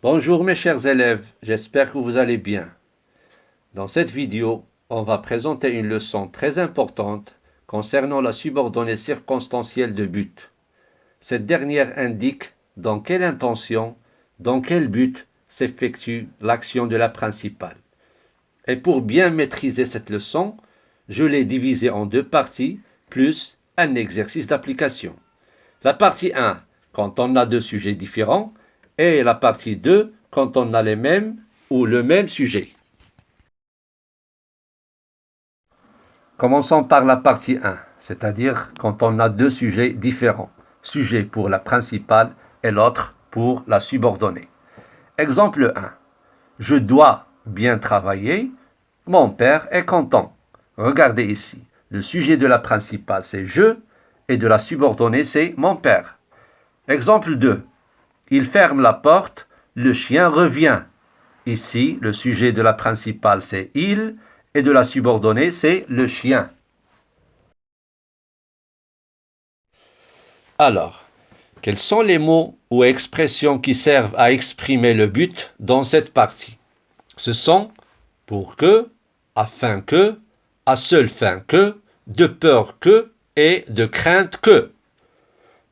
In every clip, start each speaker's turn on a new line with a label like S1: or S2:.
S1: Bonjour mes chers élèves, j'espère que vous allez bien. Dans cette vidéo, on va présenter une leçon très importante concernant la subordonnée circonstancielle de but. Cette dernière indique dans quelle intention, dans quel but s'effectue l'action de la principale. Et pour bien maîtriser cette leçon, je l'ai divisée en deux parties, plus un exercice d'application. La partie 1, quand on a deux sujets différents, et la partie 2, quand on a les mêmes ou le même sujet. Commençons par la partie 1, c'est-à-dire quand on a deux sujets différents. Sujet pour la principale et l'autre pour la subordonnée. Exemple 1. Je dois bien travailler. Mon père est content. Regardez ici. Le sujet de la principale, c'est je, et de la subordonnée, c'est mon père. Exemple 2. Il ferme la porte, le chien revient. Ici, le sujet de la principale, c'est il, et de la subordonnée, c'est le chien. Alors, quels sont les mots ou expressions qui servent à exprimer le but dans cette partie? Ce sont pour que, afin que, à seule fin que, de peur que et de crainte que.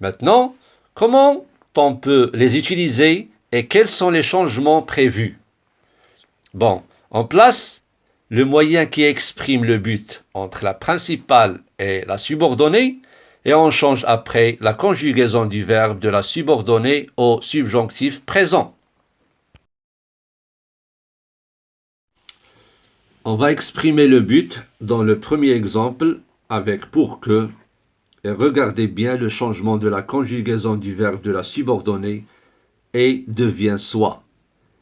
S1: Maintenant, comment on peut les utiliser et quels sont les changements prévus? Bon, on place le moyen qui exprime le but entre la principale et la subordonnée et on change après la conjugaison du verbe de la subordonnée au subjonctif présent. On va exprimer le but dans le premier exemple avec pour que. Et regardez bien le changement de la conjugaison du verbe de la subordonnée et devient soit.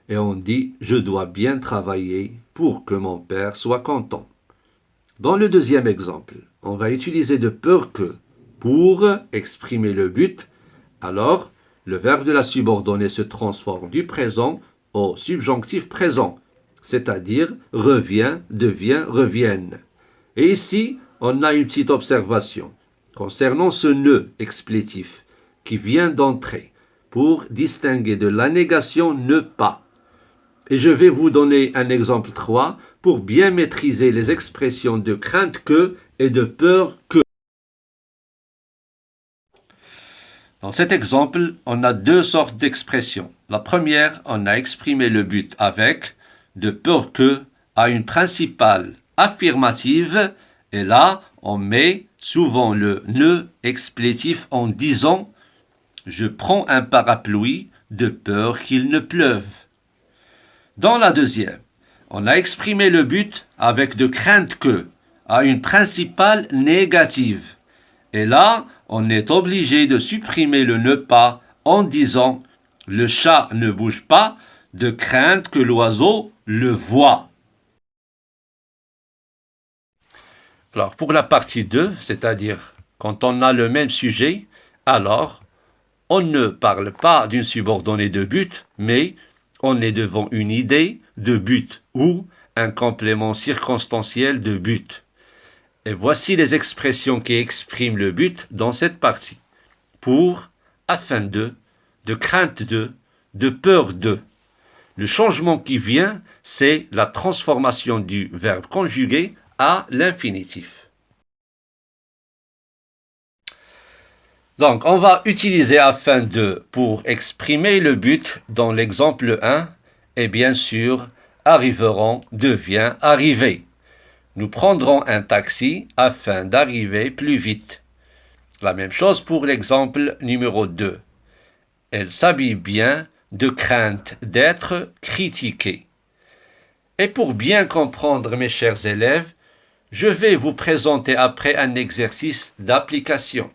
S1: Et on dit « je dois bien travailler pour que mon père soit content ». Dans le deuxième exemple, on va utiliser de peur que pour exprimer le but. Alors, le verbe de la subordonnée se transforme du présent au subjonctif présent, c'est-à-dire revient, devient, revienne. Et ici, on a une petite observation concernant ce nœud explétif qui vient d'entrer pour distinguer de la négation ne pas. Et je vais vous donner un exemple 3 pour bien maîtriser les expressions de crainte que et de peur que. Dans cet exemple, on a deux sortes d'expressions. La première, on a exprimé le but avec de peur que à une principale affirmative et là, on met souvent le nœud explétif en disant « Je prends un parapluie de peur qu'il ne pleuve ». Dans la deuxième, on a exprimé le but avec de crainte que à une principale négative. Et là, on est obligé de supprimer le ne pas en disant « Le chat ne bouge pas de crainte que l'oiseau le voie ». Alors, pour la partie 2, c'est-à-dire quand on a le même sujet, alors on ne parle pas d'une subordonnée de but, mais on est devant une idée de but ou un complément circonstanciel de but. Et voici les expressions qui expriment le but dans cette partie. Pour, afin de crainte de peur de. Le changement qui vient, c'est la transformation du verbe conjugué à l'infinitif. Donc, on va utiliser afin de pour exprimer le but dans l'exemple 1 et bien sûr, arriveront devient arriver. Nous prendrons un taxi afin d'arriver plus vite. La même chose pour l'exemple numéro 2. Elle s'habille bien de crainte d'être critiquée. Et pour bien comprendre, mes chers élèves, je vais vous présenter après un exercice d'application.